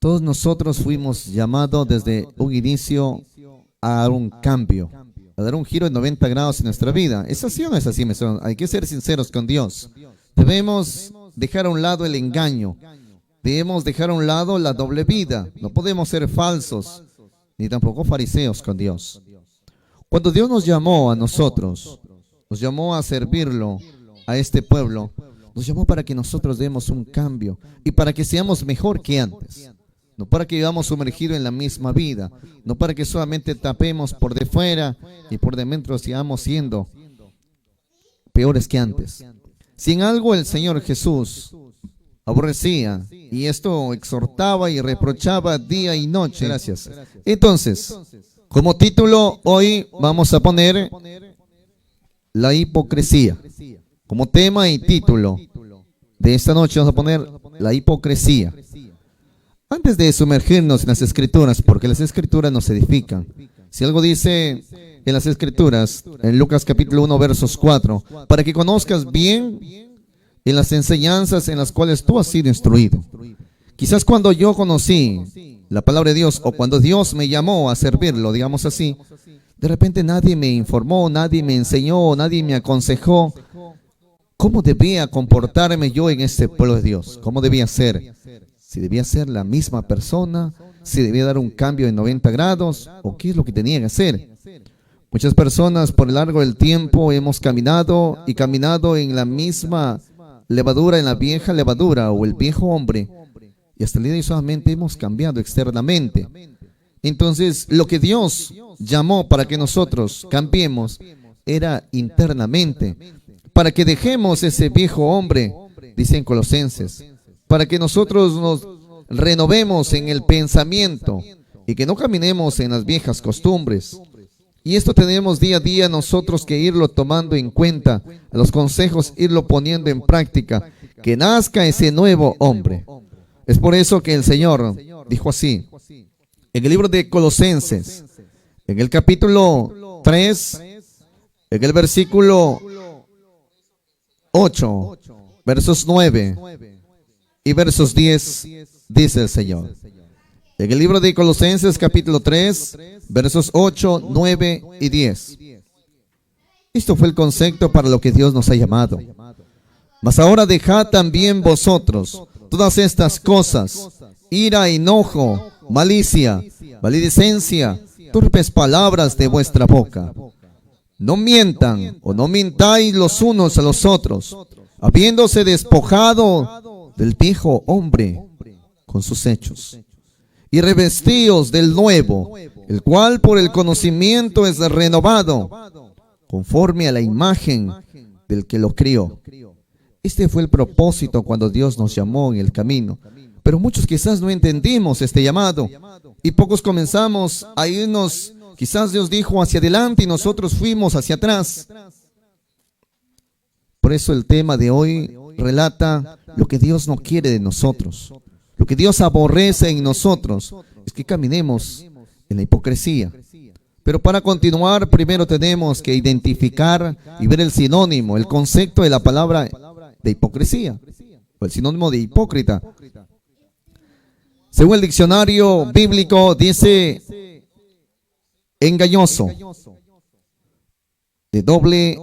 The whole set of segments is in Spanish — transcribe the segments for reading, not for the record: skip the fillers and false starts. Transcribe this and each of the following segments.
Todos nosotros fuimos llamados desde un inicio a dar un cambio, a dar un giro de 90 grados en nuestra vida. ¿Es así o no es así, mesón? Hay que ser sinceros con Dios. Debemos dejar a un lado el engaño. Debemos dejar a un lado la doble vida. No podemos ser falsos, ni tampoco fariseos con Dios. Cuando Dios nos llamó a nosotros, nos llamó a servirlo a este pueblo, nos llamó para que nosotros demos un cambio y para que seamos mejor que antes. No para que vivamos sumergidos en la misma vida, no para que solamente tapemos por de fuera y por de dentro sigamos siendo peores que antes. Si en algo el Señor Jesús aborrecía, y esto exhortaba y reprochaba día y noche. Gracias. Entonces, como título hoy vamos a poner la hipocresía. Como tema y título de esta noche vamos a poner la hipocresía. Antes de sumergirnos en las Escrituras, porque las Escrituras nos edifican. Si algo dice en las Escrituras, en Lucas capítulo 1, versos 4, para que conozcas bien en las enseñanzas en las cuales tú has sido instruido. Quizás cuando yo conocí la palabra de Dios, o cuando Dios me llamó a servirlo, digamos así, de repente nadie me informó, nadie me enseñó, nadie me aconsejó cómo debía comportarme yo en este pueblo de Dios, cómo debía ser. Si debía ser la misma persona, si debía dar un cambio de 90 grados, o qué es lo que tenía que hacer. Muchas personas por el largo del tiempo hemos caminado y caminado en la misma levadura, en la vieja levadura o el viejo hombre, y hasta el día de hoy solamente hemos cambiado externamente. Entonces, lo que Dios llamó para que nosotros cambiemos era internamente, para que dejemos ese viejo hombre, dicen Colosenses, para que nosotros nos renovemos en el pensamiento y que no caminemos en las viejas costumbres. Y esto tenemos día a día nosotros que irlo tomando en cuenta, los consejos, irlo poniendo en práctica, que nazca ese nuevo hombre. Es por eso que el Señor dijo así, en el libro de Colosenses, en el capítulo 3, en el versículo 8, versos 9 y versos 10, dice el Señor. En el libro de Colosenses capítulo 3, versos 8, 9 y 10. Esto fue el concepto para lo que Dios nos ha llamado. Mas ahora dejad también vosotros todas estas cosas: ira, enojo, malicia, maledicencia, torpes palabras de vuestra boca. No mientan o no mintáis los unos a los otros, habiéndose despojado del viejo hombre con sus hechos, y revestíos del nuevo, el cual por el conocimiento es renovado, conforme a la imagen del que lo crió. Este fue el propósito cuando Dios nos llamó en el camino. Pero muchos quizás no entendimos este llamado, y pocos comenzamos a irnos. Quizás Dios dijo hacia adelante y nosotros fuimos hacia atrás. Por eso el tema de hoy relata lo que Dios no quiere de nosotros. Lo que Dios aborrece en nosotros es que caminemos en la hipocresía. Pero para continuar, primero tenemos que identificar y ver el sinónimo, el concepto de la palabra de hipocresía, o el sinónimo de hipócrita. Según el diccionario bíblico, dice engañoso, de doble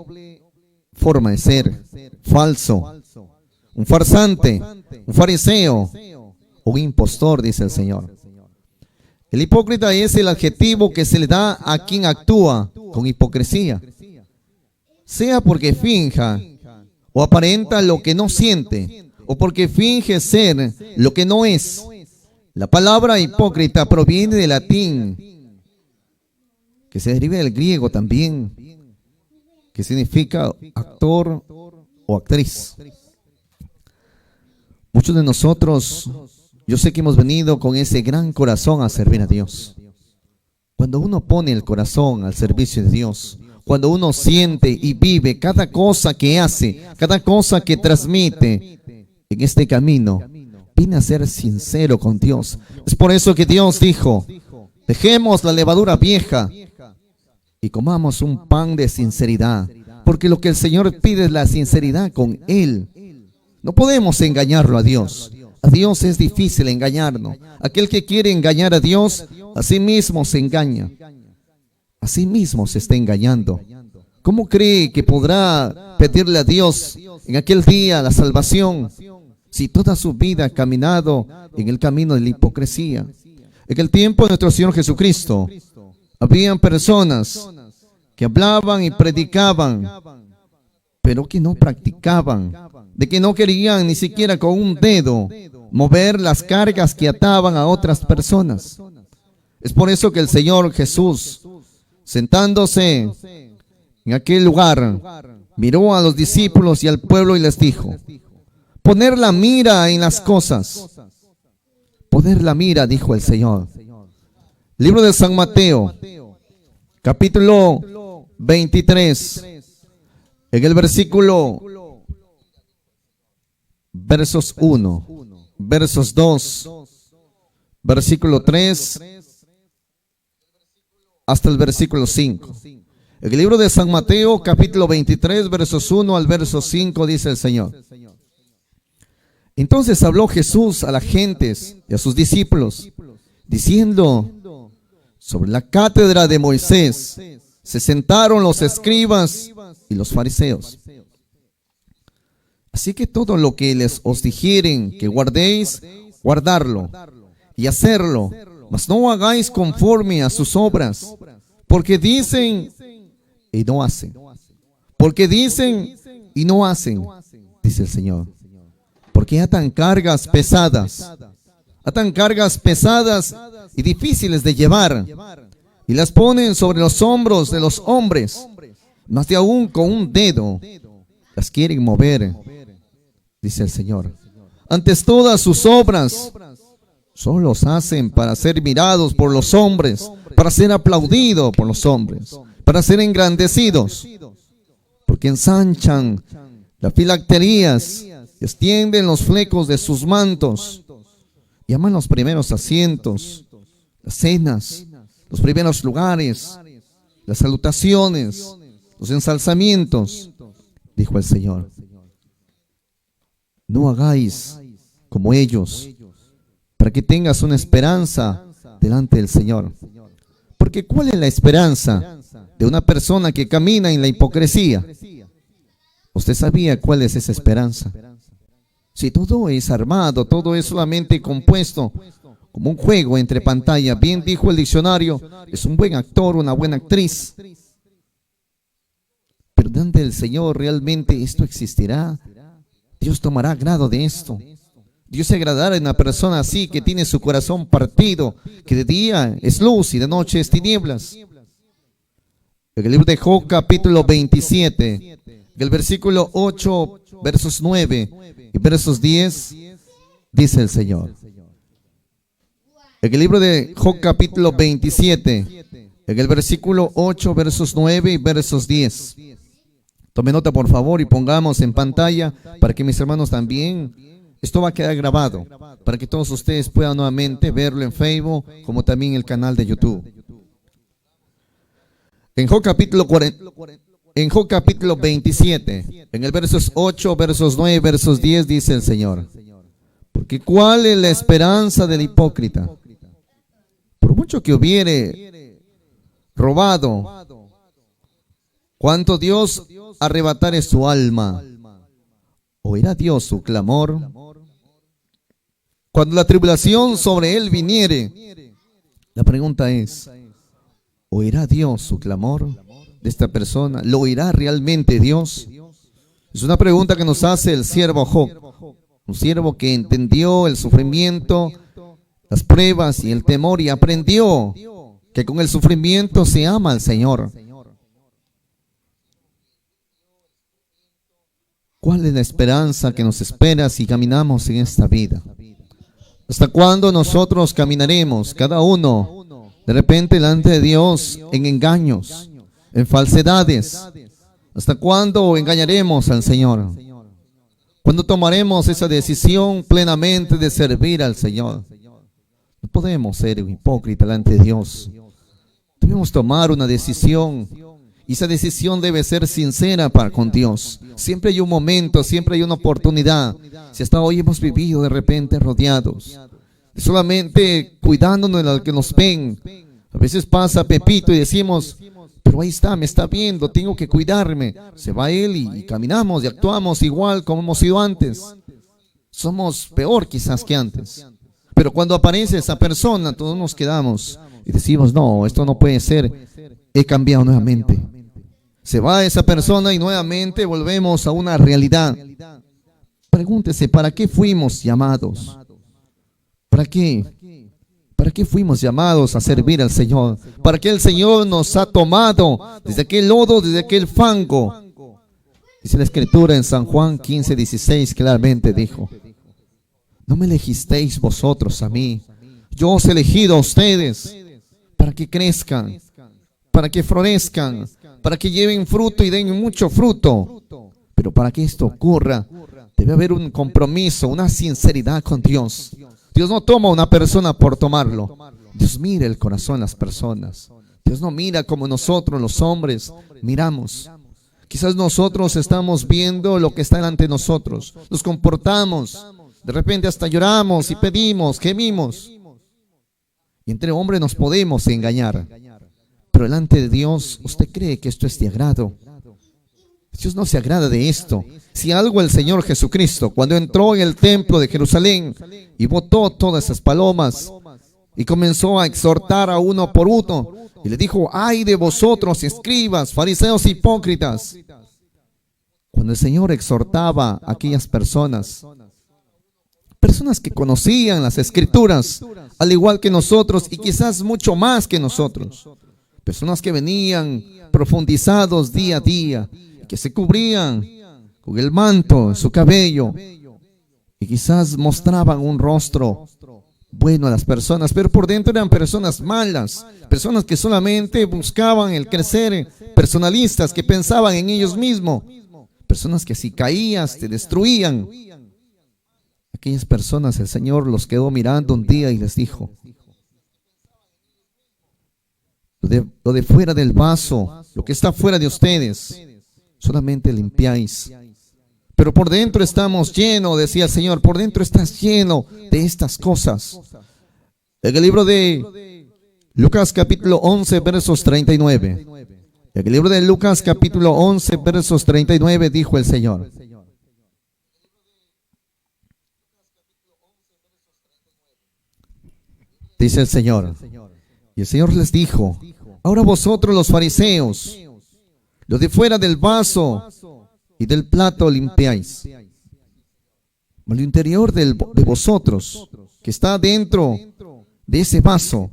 forma de ser, falso, un farsante, un fariseo, un impostor, dice el Señor. El hipócrita es el adjetivo que se le da a quien actúa con hipocresía, sea porque finja o aparenta lo que no siente, o porque finge ser lo que no es. La palabra hipócrita proviene del latín, que se deriva del griego también, que significa actor o actriz. Muchos de nosotros, yo sé que hemos venido con ese gran corazón a servir a Dios. Cuando uno pone el corazón al servicio de Dios, cuando uno siente y vive cada cosa que hace, cada cosa que transmite en este camino, viene a ser sincero con Dios. Es por eso que Dios dijo, dejemos la levadura vieja y comamos un pan de sinceridad, porque lo que el Señor pide es la sinceridad con Él. No podemos engañarlo a Dios. A Dios es difícil engañarnos. Aquel que quiere engañar a Dios, a sí mismo se engaña. A sí mismo se está engañando. ¿Cómo cree que podrá pedirle a Dios en aquel día la salvación si toda su vida ha caminado en el camino de la hipocresía? En el tiempo de nuestro Señor Jesucristo, habían personas que hablaban y predicaban, pero que no practicaban, de que no querían ni siquiera con un dedo mover las cargas que ataban a otras personas. Es por eso que el Señor Jesús, sentándose en aquel lugar, miró a los discípulos y al pueblo y les dijo: poner la mira en las cosas. Poner la mira, dijo el Señor. Libro de San Mateo, capítulo 23, en el versículo, versos 1, versos 2, versículo 3, hasta el versículo 5. En el libro de San Mateo, capítulo 23, versos 1 al verso 5, dice el Señor: entonces habló Jesús a las gentes y a sus discípulos, diciendo: sobre la cátedra de Moisés se sentaron los escribas y los fariseos. Así que todo lo que os dijeren que guardéis, guardarlo y hacerlo, mas no hagáis conforme a sus obras, porque dicen y no hacen. Porque dicen y no hacen, dice el Señor. Porque atan cargas pesadas y difíciles de llevar, y las ponen sobre los hombros de los hombres, más de aún con un dedo las quieren mover, dice el Señor. Antes todas sus obras solo los hacen para ser mirados por los hombres, para ser aplaudidos por los hombres, para ser engrandecidos, porque ensanchan las filacterías y extienden los flecos de sus mantos, y aman los primeros asientos, las cenas, los primeros lugares, las salutaciones, los ensalzamientos, dijo el Señor. No hagáis como ellos, para que tengas una esperanza delante del Señor. Porque ¿cuál es la esperanza de una persona que camina en la hipocresía? ¿Usted sabía cuál es esa esperanza? Si todo es armado, todo es solamente compuesto como un juego entre pantalla, bien dijo el diccionario, es un buen actor, una buena actriz. Pero delante del Señor, ¿realmente esto existirá? Dios tomará grado de esto. Dios se agradará en una persona así, que tiene su corazón partido, que de día es luz y de noche es tinieblas. En el libro de Job, capítulo 27, el versículo 8, versos 9 y versos 10, dice el Señor. En el libro de Job, capítulo 27, en el versículo 8, versos 9 y versos 10. Tome nota, por favor, y pongamos en pantalla para que mis hermanos también, esto va a quedar grabado, para que todos ustedes puedan nuevamente verlo en Facebook, como también en el canal de YouTube. En Job capítulo 27, en el versos 8, versos 9, versos 10, dice el Señor: porque ¿cuál es la esperanza del hipócrita? Por mucho que hubiere robado, cuanto Dios arrebatare su alma, ¿oirá Dios su clamor? Cuando la tribulación sobre él viniere, la pregunta es: ¿oirá Dios su clamor de esta persona? ¿Lo oirá realmente Dios? Es una pregunta que nos hace el siervo Job, un siervo que entendió el sufrimiento, las pruebas y el temor, y aprendió que con el sufrimiento se ama al Señor. ¿Cuál es la esperanza que nos espera si caminamos en esta vida? ¿Hasta cuándo nosotros caminaremos, cada uno, de repente delante de Dios, en engaños, en falsedades? ¿Hasta cuándo engañaremos al Señor? ¿Cuándo tomaremos esa decisión plenamente de servir al Señor? No podemos ser un hipócrita delante de Dios. Debemos tomar una decisión Y esa decisión debe ser sincera para con Dios. Siempre hay un momento, siempre hay una oportunidad. Si hasta hoy hemos vivido de repente rodeados, solamente cuidándonos de los que nos ven. A veces pasa Pepito y decimos, pero ahí está, me está viendo, tengo que cuidarme. Se va él y caminamos y actuamos igual como hemos sido antes. Somos peor quizás que antes. Pero cuando aparece esa persona, todos nos quedamos y decimos, no, esto no puede ser. He cambiado nuevamente. Se va esa persona y nuevamente volvemos a una realidad. Pregúntese, ¿para qué fuimos llamados? ¿Para qué? ¿Para qué fuimos llamados a servir al Señor? ¿Para qué el Señor nos ha tomado desde aquel lodo, desde aquel fango? Dice la Escritura en San Juan 15:16, claramente dijo, no me elegisteis vosotros a mí, yo os he elegido a ustedes para que crezcan, para que florezcan, para que lleven fruto y den mucho fruto. Pero para que esto ocurra, debe haber un compromiso, una sinceridad con Dios. Dios no toma a una persona por tomarlo. Dios mira el corazón de las personas. Dios no mira como nosotros los hombres miramos. Quizás nosotros estamos viendo lo que está delante de nosotros. Nos comportamos. De repente hasta lloramos y pedimos, gemimos. Y entre hombres nos podemos engañar. Pero delante de Dios, ¿usted cree que esto es de agrado? Dios no se agrada de esto. Si algo el Señor Jesucristo, cuando entró en el templo de Jerusalén y botó todas esas palomas y comenzó a exhortar a uno por uno y le dijo, ay de vosotros, escribas, fariseos hipócritas. Cuando el Señor exhortaba a aquellas personas que conocían las Escrituras, al igual que nosotros y quizás mucho más que nosotros, personas que venían profundizados día a día, que se cubrían con el manto en su cabello y quizás mostraban un rostro bueno a las personas, pero por dentro eran personas malas, personas que solamente buscaban el crecer, personalistas que pensaban en ellos mismos, personas que si caías te destruían. Aquellas personas el Señor los quedó mirando un día y les dijo, lo de fuera del vaso, lo que está fuera de ustedes, solamente limpiáis. Pero por dentro estamos llenos, decía el Señor, por dentro estás lleno de estas cosas. En el libro de Lucas capítulo 11, versos 39. En el libro de Lucas capítulo 11, versos 39 dijo el Señor. Dice el Señor. Y el Señor les dijo, ahora vosotros los fariseos, lo de fuera del vaso y del plato limpiáis. Pero lo interior de vosotros, que está dentro de ese vaso,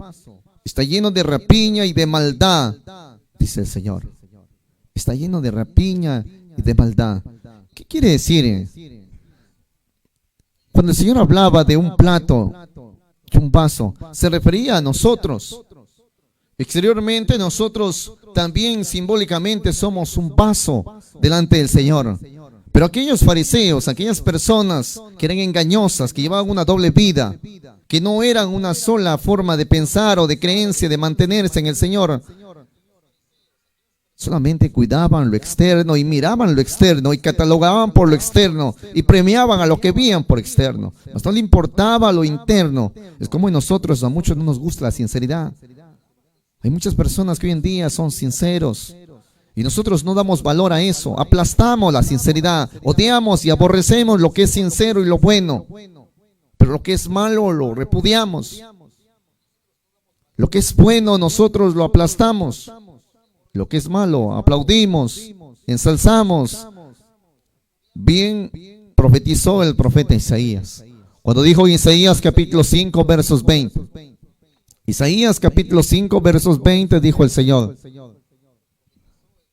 está lleno de rapiña y de maldad, dice el Señor. Está lleno de rapiña y de maldad. ¿Qué quiere decir? Cuando el Señor hablaba de un plato y un vaso, se refería a nosotros. Exteriormente nosotros también simbólicamente somos un vaso delante del Señor. Pero aquellos fariseos, aquellas personas que eran engañosas, que llevaban una doble vida, que no eran una sola forma de pensar o de creencia, de mantenerse en el Señor, solamente cuidaban lo externo y miraban lo externo y catalogaban por lo externo y premiaban a lo que veían por externo. No le importaba lo interno. Es como en nosotros, a muchos no nos gusta la sinceridad. Hay muchas personas que hoy en día son sinceros y nosotros no damos valor a eso. Aplastamos la sinceridad, odiamos y aborrecemos lo que es sincero y lo bueno, pero lo que es malo lo repudiamos. Lo que es bueno nosotros lo aplastamos, lo que es malo aplaudimos, ensalzamos. Bien profetizó el profeta Isaías cuando dijo en Isaías capítulo 5 versos 20. Isaías capítulo 5 versos 20 dijo el Señor: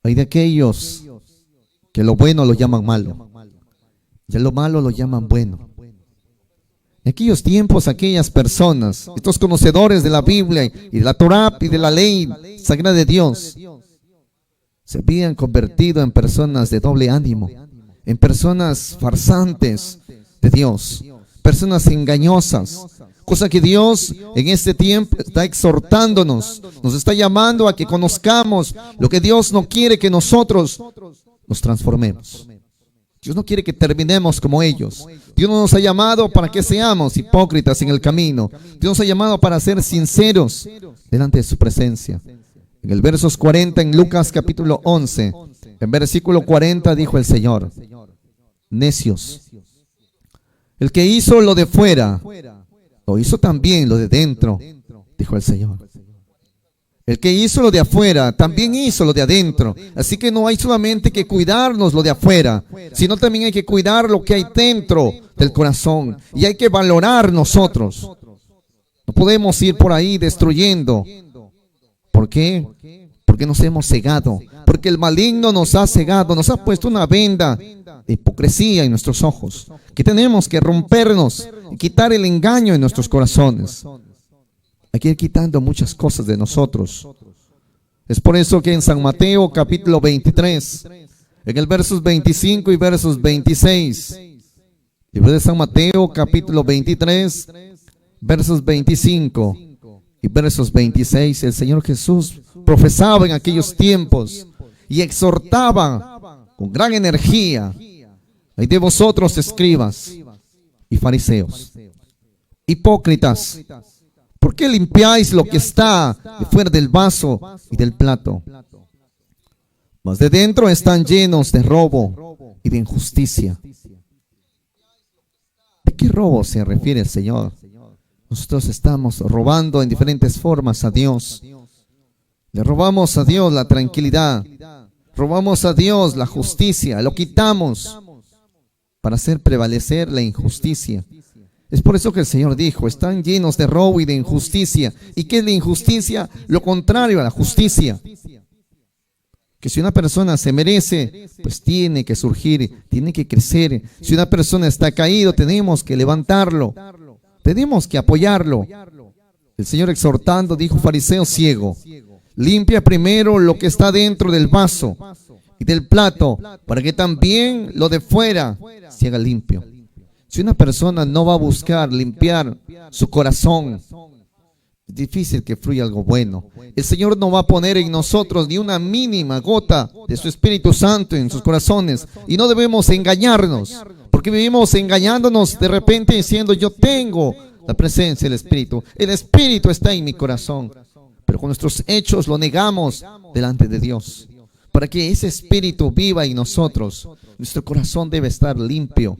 hay de aquellos que lo bueno lo llaman malo y a lo malo lo llaman bueno. En aquellos tiempos, aquellas personas, estos conocedores de la Biblia y de la Torá y de la ley sagrada de Dios, se habían convertido en personas de doble ánimo, en personas farsantes de Dios, personas engañosas, Cosa que Dios en este tiempo está exhortándonos, nos está llamando a que conozcamos lo que Dios no quiere que nosotros nos transformemos. Dios no quiere que terminemos como ellos. Dios no nos ha llamado para que seamos hipócritas en el camino. Dios nos ha llamado para ser sinceros delante de su presencia. En el versos 40 en Lucas capítulo 11, en versículo 40 dijo el Señor: necios, el que hizo lo de fuera, lo hizo también lo de dentro, dijo el Señor. El que hizo lo de afuera, también hizo lo de adentro. Así que no hay solamente que cuidarnos lo de afuera, sino también hay que cuidar lo que hay dentro del corazón. Y hay que valorar nosotros. No podemos ir por ahí destruyendo. ¿Por qué? Porque nos hemos cegado. Porque el maligno nos ha cegado, nos ha puesto una venda de hipocresía en nuestros ojos, que tenemos que rompernos y quitar el engaño en nuestros corazones. Hay que ir quitando muchas cosas de nosotros. Es por eso que en San Mateo capítulo 23, en el versos 25 y versos 26, libro de San Mateo capítulo 23, versos 25 y versos 26, el Señor Jesús profesaba en aquellos tiempos y exhortaba con gran energía: ay de vosotros, escribas y fariseos, hipócritas, ¿por qué limpiáis lo que está de fuera del vaso y del plato? Mas de dentro están llenos de robo y de injusticia. ¿De qué robo se refiere el Señor? Nosotros estamos robando en diferentes formas a Dios. Le robamos a Dios la tranquilidad. Robamos a Dios la justicia. Lo quitamos para hacer prevalecer la injusticia. Es por eso que el Señor dijo: están llenos de robo y de injusticia. ¿Y qué es la injusticia? Lo contrario a la justicia. Que si una persona se merece, pues tiene que surgir, tiene que crecer. Si una persona está caído, tenemos que levantarlo, tenemos que apoyarlo. El Señor exhortando dijo: fariseo ciego, limpia primero lo que está dentro del vaso y del plato, para que también lo de fuera se haga limpio. Si una persona no va a buscar limpiar su corazón, es difícil que fluya algo bueno. El Señor no va a poner en nosotros ni una mínima gota de su Espíritu Santo en sus corazones. Y no debemos engañarnos, porque vivimos engañándonos de repente diciendo: yo tengo la presencia del Espíritu. El Espíritu está en mi corazón. Pero con nuestros hechos lo negamos delante de Dios. Para que ese Espíritu viva en nosotros, nuestro corazón debe estar limpio.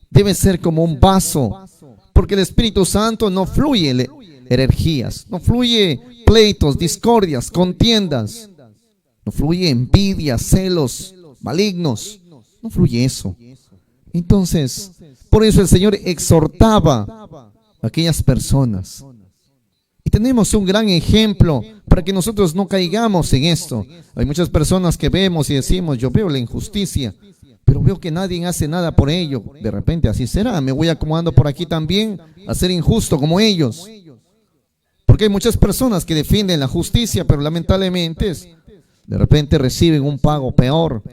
Debe ser como un vaso, porque el Espíritu Santo no fluye herejías, no fluye pleitos, discordias, contiendas, no fluye envidia, celos malignos, no fluye eso. Entonces, por eso el Señor exhortaba a aquellas personas. Y tenemos un gran ejemplo para que nosotros no caigamos en esto. Hay muchas personas que vemos y decimos: yo veo la injusticia, pero veo que nadie hace nada por ello. De repente así será, me voy acomodando por aquí también a ser injusto como ellos. Porque hay muchas personas que defienden la justicia, pero lamentablemente de repente reciben un pago peor.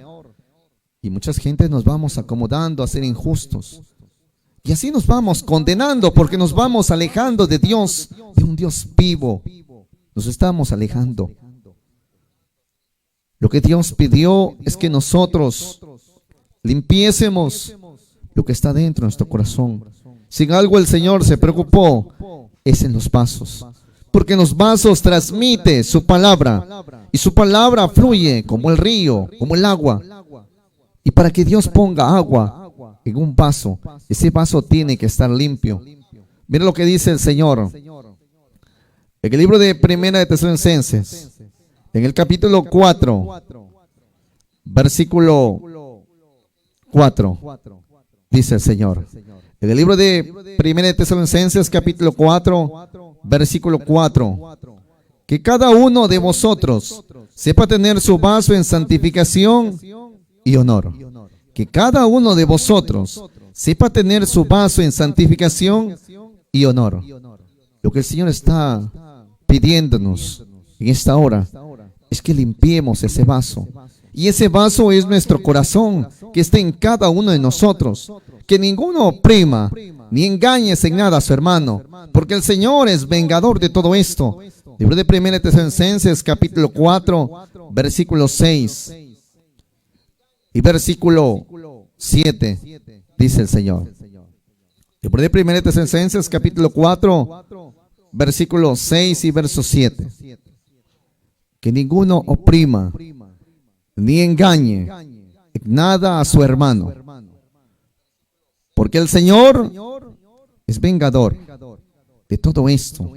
Y muchas gentes nos vamos acomodando a ser injustos. Y así nos vamos condenando, porque nos vamos alejando de Dios, de un Dios vivo. Nos estamos alejando. Lo que Dios pidió es que nosotros limpiésemos lo que está dentro de nuestro corazón. Si en algo el Señor se preocupó, es en los vasos. Porque en los vasos transmite su palabra. Y su palabra fluye como el río, como el agua. Y para que Dios ponga agua en un vaso, ese vaso tiene que estar limpio. Mira lo que dice el Señor en el libro de Primera de Tesalonicenses, en el capítulo 4, versículo 4, dice el Señor. En el libro de Primera de Tesalonicenses, capítulo 4, versículo 4, que cada uno de vosotros sepa tener su vaso en santificación y honor. Que cada uno de vosotros sepa tener su vaso en santificación y honor. Lo que el Señor está pidiéndonos en esta hora es que limpiemos ese vaso. Y ese vaso es nuestro corazón, que esté en cada uno de nosotros. Que ninguno oprima, ni engañes en nada a su hermano, porque el Señor es vengador de todo esto. Libro de 1 Tesalonicenses, capítulo 4, versículo 6 y versículo 7, dice el Señor. Libro de 1 Tesalonicenses, capítulo 4, versículo 6 y verso 7. Que ninguno oprima ni engañe en nada a su hermano, porque el Señor es vengador de todo esto,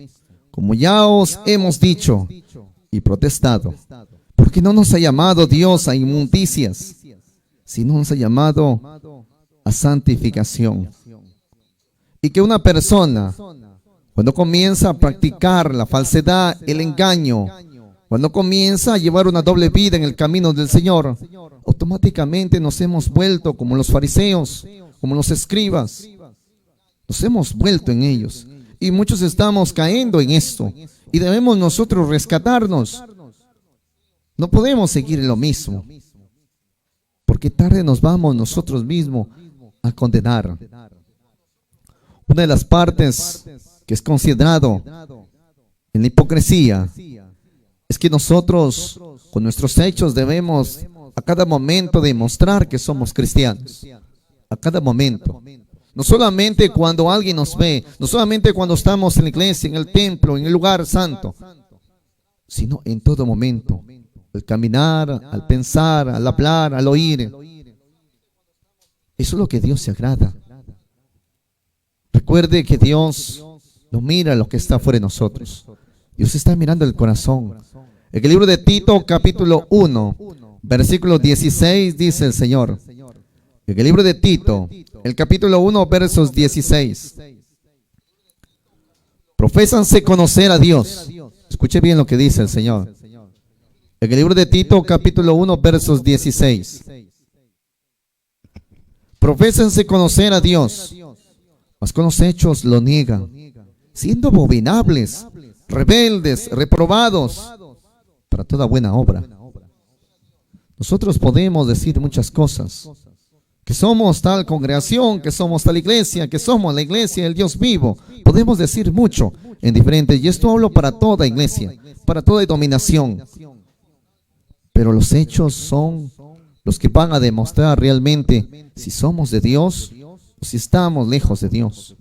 como ya os hemos dicho y protestado, porque no nos ha llamado Dios a inmundicias, sino nos ha llamado a santificación. Y que una persona, cuando comienza a practicar la falsedad, el engaño, cuando comienza a llevar una doble vida en el camino del Señor, automáticamente nos hemos vuelto como los fariseos, como los escribas. Nos hemos vuelto en ellos. Y muchos estamos cayendo en esto. Y debemos nosotros rescatarnos. No podemos seguir en lo mismo, porque tarde nos vamos nosotros mismos a condenar. Una de las partes que es considerado en la hipocresía es que nosotros con nuestros hechos debemos a cada momento demostrar que somos cristianos. A cada momento. No solamente cuando alguien nos ve, no solamente cuando estamos en la iglesia, en el templo, en el lugar santo, sino en todo momento. Al caminar, al pensar, al hablar, al oír. Eso es lo que Dios se agrada. Recuerde que Dios no mira lo que está fuera de nosotros. Dios está mirando el corazón. En el libro de Tito, capítulo 1, versículo 16, dice el Señor. En el libro de Tito, el capítulo 1, versos 16. Profésanse conocer a Dios. Escuche bien lo que dice el Señor. En el libro de Tito, capítulo 1, versos 16. Profésense conocer a Dios, mas con los hechos lo niegan, siendo abominables, rebeldes, reprobados para toda buena obra. Nosotros podemos decir muchas cosas, que somos tal congregación, que somos tal iglesia, que somos la iglesia del Dios vivo. Podemos decir mucho en diferentes, y esto hablo para toda iglesia, para toda dominación. Pero los hechos son los que van a demostrar realmente si somos de Dios o si estamos lejos de Dios.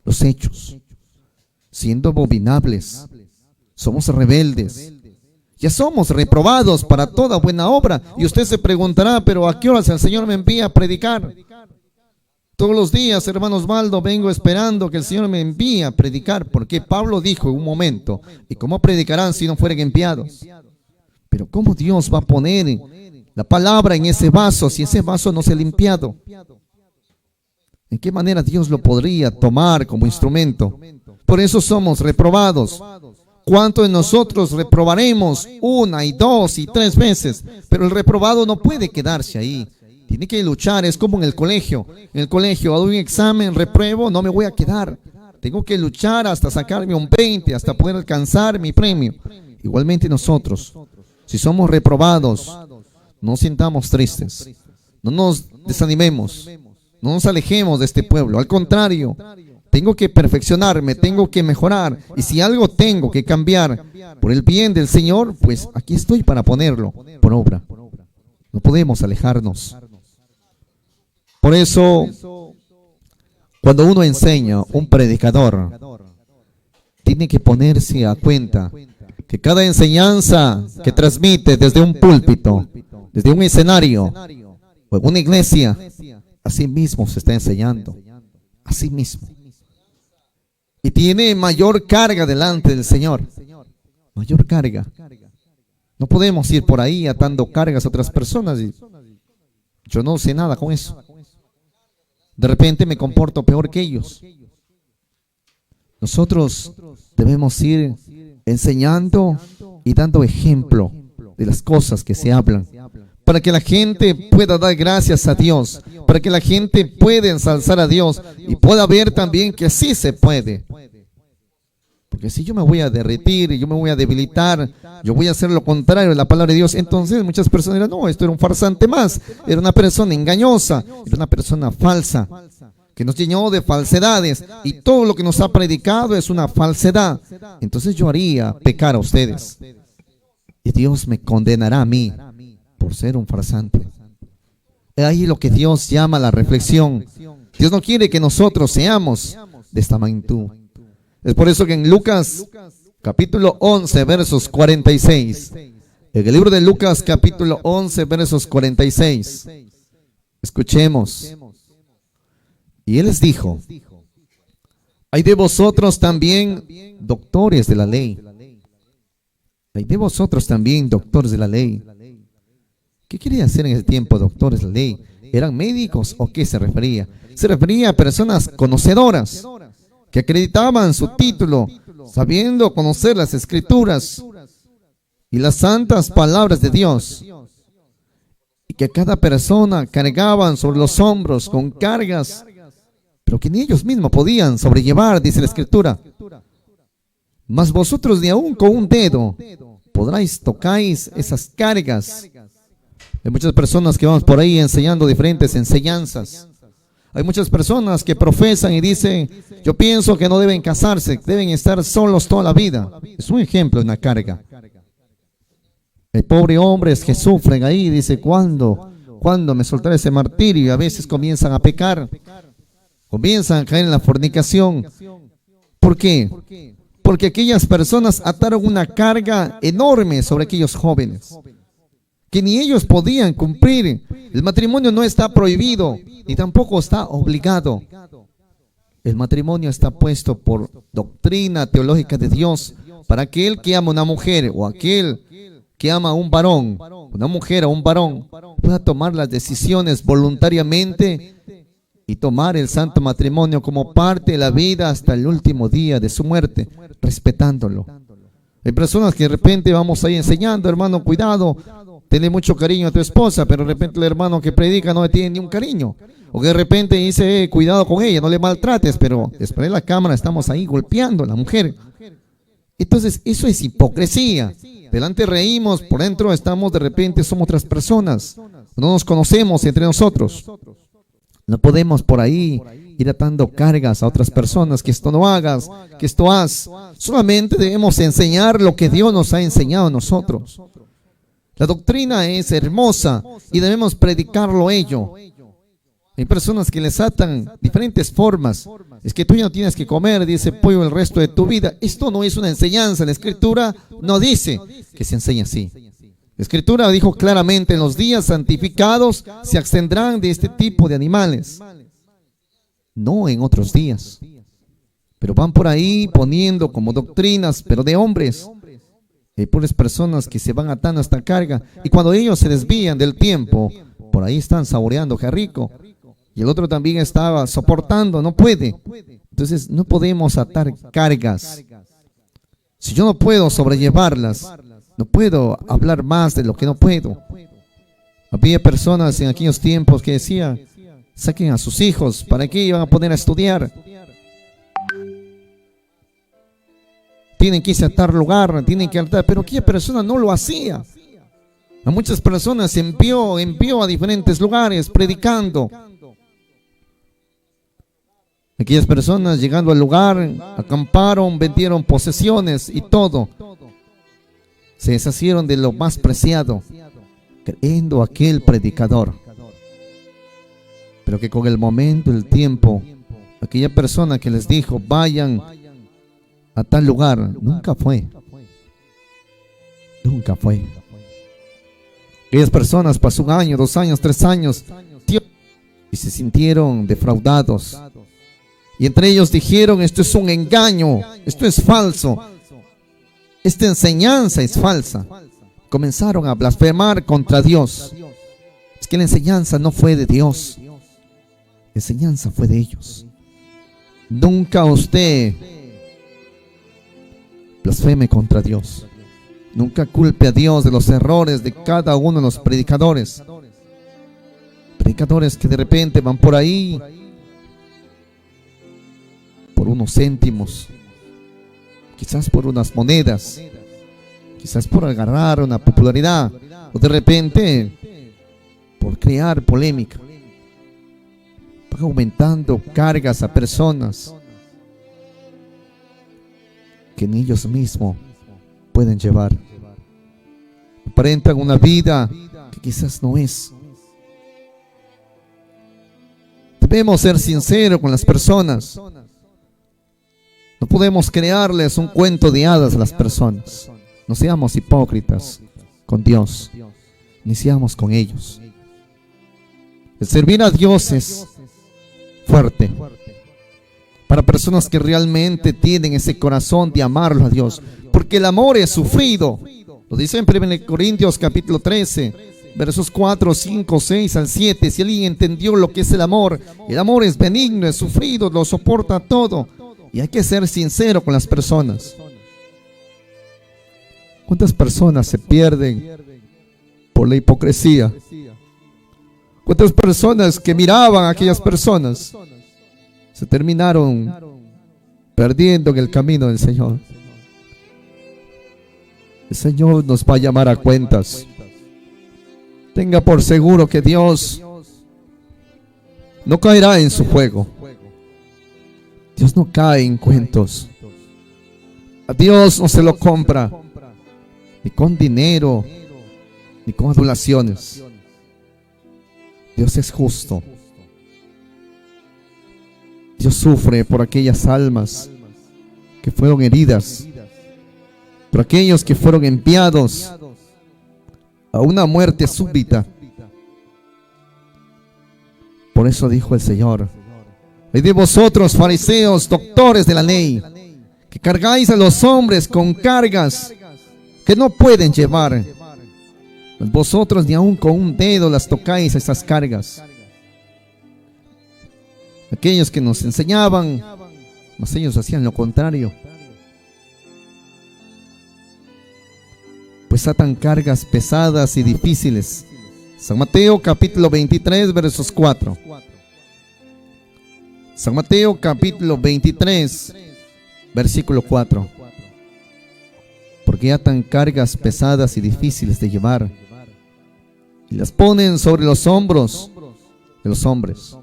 Los hechos, siendo abominables, somos rebeldes, ya somos reprobados para toda buena obra. Y usted se preguntará, pero ¿a qué horas el Señor me envía a predicar? Todos los días, hermano Osvaldo, vengo esperando que el Señor me envíe a predicar, porque Pablo dijo en un momento, ¿y cómo predicarán si no fueren enviados? Pero ¿cómo Dios va a poner la palabra en ese vaso si ese vaso no se ha limpiado? ¿En qué manera Dios lo podría tomar como instrumento? Por eso somos reprobados. ¿Cuántos de nosotros reprobaremos una y dos y tres veces? Pero el reprobado no puede quedarse ahí. Tiene que luchar. Es como en el colegio. En el colegio, hago un examen, repruebo, no me voy a quedar. Tengo que luchar hasta sacarme un 20, hasta poder alcanzar mi premio. Igualmente nosotros, si somos reprobados, no nos sintamos tristes. No nos desanimemos. No nos alejemos de este pueblo. Al contrario, tengo que perfeccionarme, tengo que mejorar. Y si algo tengo que cambiar por el bien del Señor, pues aquí estoy para ponerlo por obra. No podemos alejarnos. Por eso, cuando uno enseña, un predicador tiene que ponerse a cuenta que cada enseñanza que transmite desde un púlpito, desde un escenario o en una iglesia, así mismo se está enseñando. Así mismo. Y tiene mayor carga delante del Señor. Mayor carga. No podemos ir por ahí atando cargas a otras personas. Y yo no sé nada con eso. De repente me comporto peor que ellos. Nosotros debemos ir enseñando y dando ejemplo de las cosas que se hablan, para que la gente pueda dar gracias a Dios, para que la gente pueda ensalzar a Dios y pueda ver también que sí se puede. Porque si yo me voy a derretir, yo me voy a debilitar, yo voy a hacer lo contrario de la palabra de Dios, entonces muchas personas dirán, no, esto era un farsante más, era una persona engañosa, era una persona falsa. que nos llenó de falsedades y todo lo que nos ha predicado es una falsedad, entonces yo haría pecar a ustedes y Dios me condenará a mí por ser un farsante. Es ahí lo que Dios llama la reflexión. Dios no quiere que nosotros seamos de esta magnitud. Es por eso que en Lucas capítulo 11 versos 46, en el libro de Lucas capítulo 11 versos 46, escuchemos. Y él les dijo: hay de vosotros también doctores de la ley. Hay de vosotros también doctores de la ley. ¿Qué quería hacer en ese tiempo doctores de la ley? ¿Eran médicos o qué se refería? Se refería a personas conocedoras que acreditaban su título, sabiendo conocer las escrituras y las santas palabras de Dios, y que cada persona cargaban sobre los hombros con cargas, pero que ni ellos mismos podían sobrellevar, dice la escritura. Mas vosotros ni aún con un dedo tocáis esas cargas. Hay muchas personas que vamos por ahí enseñando diferentes enseñanzas. Hay muchas personas que profesan y dicen: yo pienso que no deben casarse, deben estar solos toda la vida. Es un ejemplo de una carga. Hay pobres hombres que sufren ahí, dice: ¿cuándo me soltará ese martirio? Y a veces comienzan a pecar, comienzan a caer en la fornicación. ¿Por qué? Porque aquellas personas ataron una carga enorme sobre aquellos jóvenes, que ni ellos podían cumplir. El matrimonio no está prohibido, ni tampoco está obligado. El matrimonio está puesto por doctrina teológica de Dios, para aquel que ama a una mujer o aquel que ama a un varón, una mujer o un varón, pueda tomar las decisiones voluntariamente y tomar el santo matrimonio como parte de la vida hasta el último día de su muerte, respetándolo. Hay personas que de repente vamos ahí enseñando: hermano, cuidado, tenle mucho cariño a tu esposa, pero de repente el hermano que predica no le tiene ni un cariño. O que de repente dice: cuidado con ella, no le maltrates, pero después de la cámara estamos ahí golpeando a la mujer. Entonces eso es hipocresía. Delante reímos, por dentro estamos, de repente somos otras personas. No nos conocemos entre nosotros. No podemos por ahí ir atando cargas a otras personas, que esto no hagas, que esto haz. Solamente debemos enseñar lo que Dios nos ha enseñado a nosotros. La doctrina es hermosa y debemos predicarlo ello. Hay personas que les atan diferentes formas. Es que tú ya no tienes que comer, dice, pollo el resto de tu vida. Esto no es una enseñanza. La Escritura no dice que se enseña así. La Escritura dijo claramente: en los días santificados se abstendrán de este tipo de animales. No en otros días. Pero van por ahí poniendo como doctrinas, pero de hombres. Hay puras personas que se van atando a esta carga, y cuando ellos se desvían del tiempo, por ahí están saboreando, qué rico. Y el otro también estaba soportando, no puede. Entonces no podemos atar cargas. Si yo no puedo sobrellevarlas, no puedo hablar más de lo que no puedo. Había personas en aquellos tiempos que decían: saquen a sus hijos, ¿para qué iban a poner a estudiar? Tienen que irse a tal lugar, tienen que atar, pero aquella persona no lo hacía. A muchas personas envió a diferentes lugares predicando. Aquellas personas, llegando al lugar, acamparon, vendieron posesiones y todo. Se deshacieron de lo más preciado, creyendo aquel predicador. Pero que con el momento, el tiempo, aquella persona que les dijo: vayan a tal lugar, nunca fue. Nunca fue. Aquellas personas pasó 1 año, 2 años, 3 años y se sintieron defraudados. Y entre ellos dijeron: esto es un engaño, esto es falso, esta enseñanza es falsa. Comenzaron a blasfemar contra Dios. Es que la enseñanza no fue de Dios, la enseñanza fue de ellos. Nunca usted blasfeme contra Dios. Nunca culpe a Dios de los errores de cada uno de los predicadores. Predicadores que de repente van por ahí por unos céntimos, quizás por unas monedas, quizás por agarrar una popularidad, o de repente por crear polémica. van aumentando cargas a personas que ni ellos mismos pueden llevar. Aparentan una vida que quizás no es. Debemos ser sinceros con las personas. No podemos crearles un cuento de hadas a las personas. No seamos hipócritas con Dios, ni seamos con ellos. El servir a Dios es fuerte para personas que realmente tienen ese corazón de amarlo a Dios, porque el amor es sufrido. Lo dice en 1 Corintios capítulo 13, versos 4, 5, 6 al 7. Si alguien entendió lo que es el amor es benigno, es sufrido, lo soporta todo. Y hay que ser sincero con las personas. ¿Cuántas personas se pierden por la hipocresía? ¿Cuántas personas que miraban a aquellas personas se terminaron perdiendo en el camino del Señor? El Señor nos va a llamar a cuentas. Tenga por seguro que Dios no caerá en su juego. Dios no cae en cuentos. A Dios no se lo compra ni con dinero ni con adulaciones. Dios es justo. Dios sufre por aquellas almas que fueron heridas, por aquellos que fueron enviados a una muerte súbita. Por eso dijo el Señor: ay de vosotros, fariseos, doctores de la ley, que cargáis a los hombres con cargas que no pueden llevar. Pues vosotros ni aun con un dedo las tocáis a esas cargas. Aquellos que nos enseñaban, mas ellos hacían lo contrario. Pues atan cargas pesadas y difíciles. San Mateo capítulo 23, versos 4. San Mateo capítulo 23, versículo 4. Porque atan cargas pesadas y difíciles de llevar, y las ponen sobre los hombros de los hombres,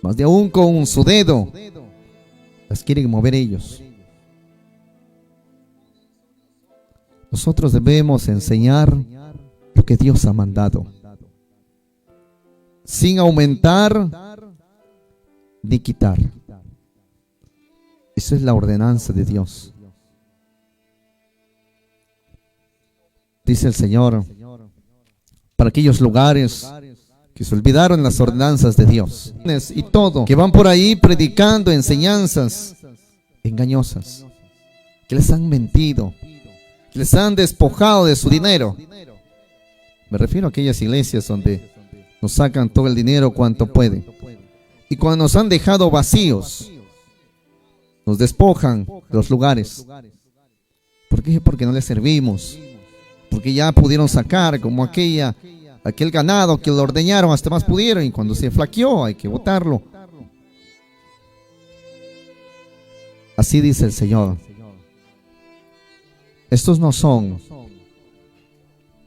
más de aún con su dedo las quieren mover ellos. Nosotros debemos enseñar lo que Dios ha mandado, sin aumentar ni quitar. Esa es la ordenanza de Dios. Dice el Señor, para aquellos lugares que se olvidaron las ordenanzas de Dios y todo, que van por ahí predicando enseñanzas engañosas, que les han mentido, que les han despojado de su dinero. Me refiero a aquellas iglesias donde nos sacan todo el dinero cuanto pueden, y cuando nos han dejado vacíos, nos despojan de los lugares. ¿Por qué? Porque no les servimos, porque ya pudieron sacar como aquel ganado que lo ordeñaron hasta más pudieron, y cuando se flaqueó hay que botarlo. Así dice el Señor: estos no son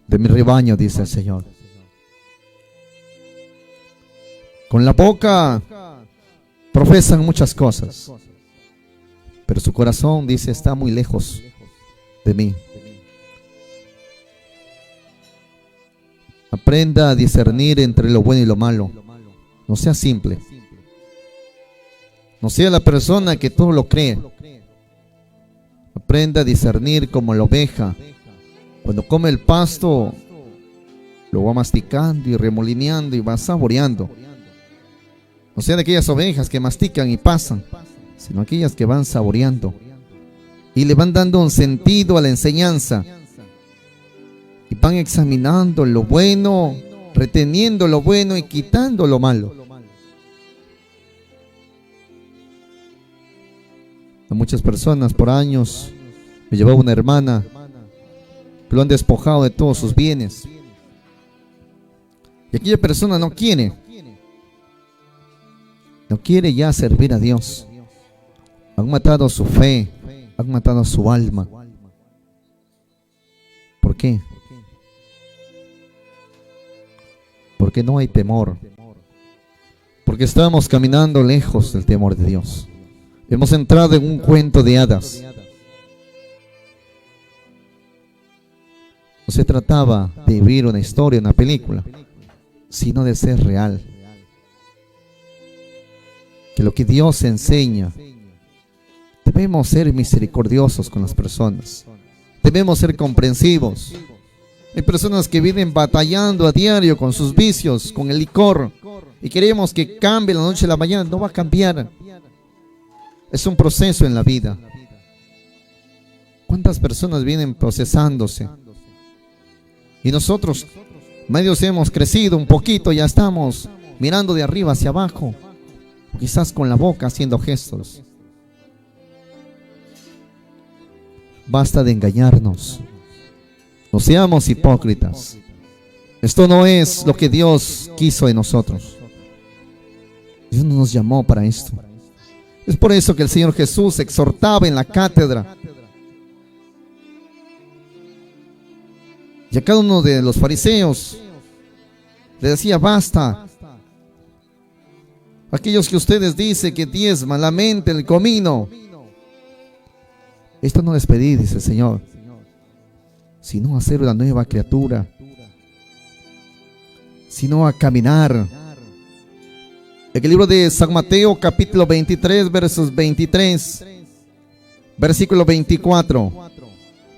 de mi rebaño, dice el Señor. Con la boca profesan muchas cosas, pero su corazón, dice, está muy lejos de mí. Aprenda a discernir entre lo bueno y lo malo. No sea simple. No sea la persona que todo lo cree. Aprenda a discernir como la oveja. Cuando come el pasto, lo va masticando y remolineando y va saboreando. No sea de aquellas ovejas que mastican y pasan, sino aquellas que van saboreando y le van dando un sentido a la enseñanza. Y van examinando lo bueno, reteniendo lo bueno y quitando lo malo. A muchas personas por años me llevaba una hermana que lo han despojado de todos sus bienes. Y aquella persona no quiere ya servir a Dios. Han matado su fe, han matado su alma. ¿Por qué? Porque no hay temor. Porque estábamos caminando lejos del temor de Dios. Hemos entrado en un cuento de hadas. No se trataba de vivir una historia, una película, sino de ser real. Que lo que Dios enseña, debemos ser misericordiosos con las personas. Debemos ser comprensivos. Hay personas que vienen batallando a diario con sus vicios, con el licor, y queremos que cambie la noche a la mañana. No va a cambiar. Es un proceso en la vida. ¿Cuántas personas vienen procesándose? Y nosotros, medios hemos crecido un poquito, ya estamos mirando de arriba hacia abajo, quizás con la boca haciendo gestos. Basta de engañarnos. No seamos hipócritas. Esto no es lo que Dios quiso de nosotros. Dios no nos llamó para esto. Es por eso que el Señor Jesús exhortaba en la cátedra. Y a cada uno de los fariseos le decía: basta. Aquellos que ustedes dicen que diezman la mente, el comino, esto no les pedí, dice el Señor, sino a ser una nueva criatura, sino a caminar. En el libro de San Mateo, capítulo 23, versos 23, versículo 24,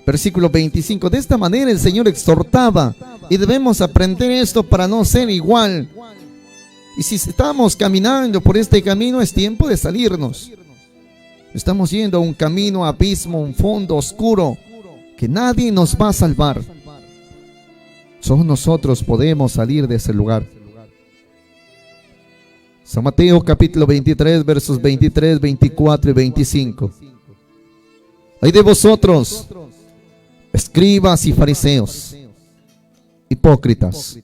versículo 25. De esta manera el Señor exhortaba, y debemos aprender esto para no ser igual. Y si estamos caminando por este camino, es tiempo de salirnos. Estamos yendo a un camino, abismo, un fondo oscuro, que nadie nos va a salvar. Solo nosotros podemos salir de ese lugar. San Mateo capítulo 23, versos 23, 24 y 25. Ay de vosotros, escribas y fariseos, hipócritas,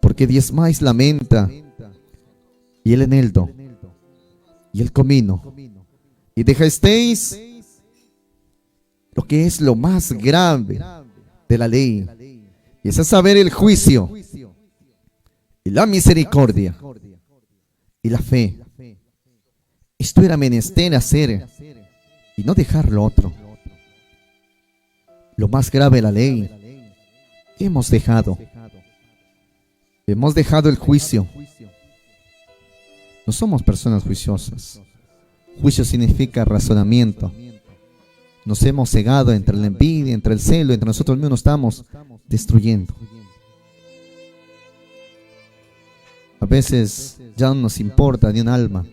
porque diezmáis la menta y el eneldo y el comino, y dejasteis lo que es lo más grave de la ley, y es a saber el juicio y la misericordia y la fe. Esto era menester hacer y no dejar lo otro. Lo más grave de la ley hemos dejado. Hemos dejado el juicio. No somos personas juiciosas. Juicio significa razonamiento. Nos hemos cegado entre la envidia, entre el celo, entre nosotros mismos nos estamos destruyendo. A veces ya no nos importa ni un alma.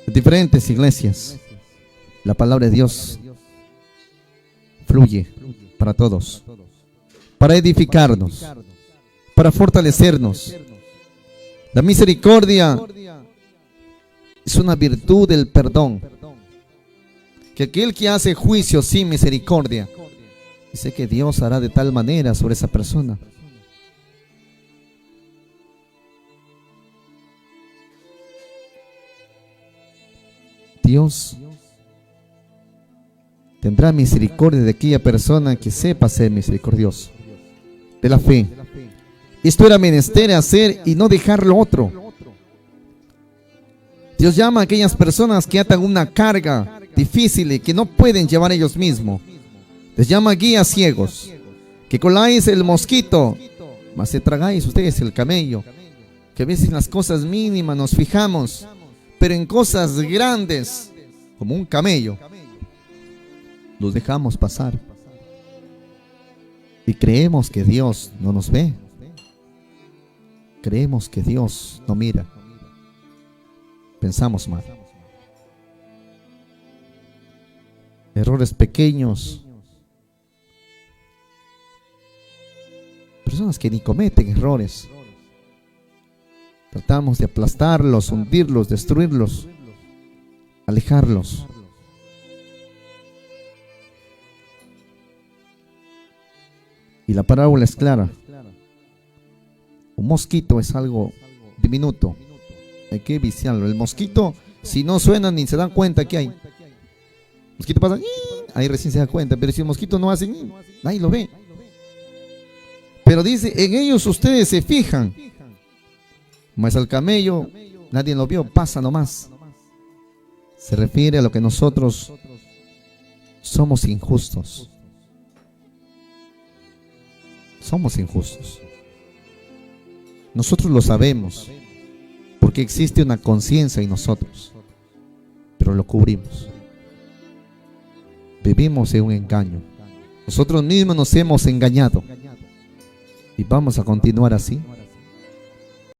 En diferentes iglesias, la palabra de Dios fluye para todos, para edificarnos, para fortalecernos. La misericordia es una virtud del perdón. Que aquel que hace juicio sin misericordia, dice que Dios hará de tal manera sobre esa persona. Dios tendrá misericordia de aquella persona que sepa ser misericordioso. De la fe. Esto era menester hacer y no dejar lo otro. Dios llama a aquellas personas que atan una carga difícil y que no pueden llevar ellos mismos. Les llama guías ciegos, que coláis el mosquito, mas se tragáis ustedes el camello. Que a veces en las cosas mínimas nos fijamos, pero en cosas grandes, como un camello, los dejamos pasar. Y creemos que Dios no nos ve. Creemos que Dios no mira. Pensamos mal. Errores pequeños. Personas que ni cometen errores. Tratamos de aplastarlos, hundirlos, destruirlos, alejarlos. Y la parábola es clara. Un mosquito es algo diminuto. Hay que viciarlo. El mosquito, si no suena ni se dan cuenta que hay. El mosquito pasa, ahí recién se da cuenta. Pero si el mosquito no hace, nadie lo ve. Pero dice, en ellos ustedes se fijan. Mas al camello nadie lo vio, pasa nomás. Se refiere a lo que nosotros somos injustos. Somos injustos. Nosotros lo sabemos, porque existe una conciencia en nosotros, pero lo cubrimos. Vivimos en un engaño. Nosotros mismos nos hemos engañado y vamos a continuar así.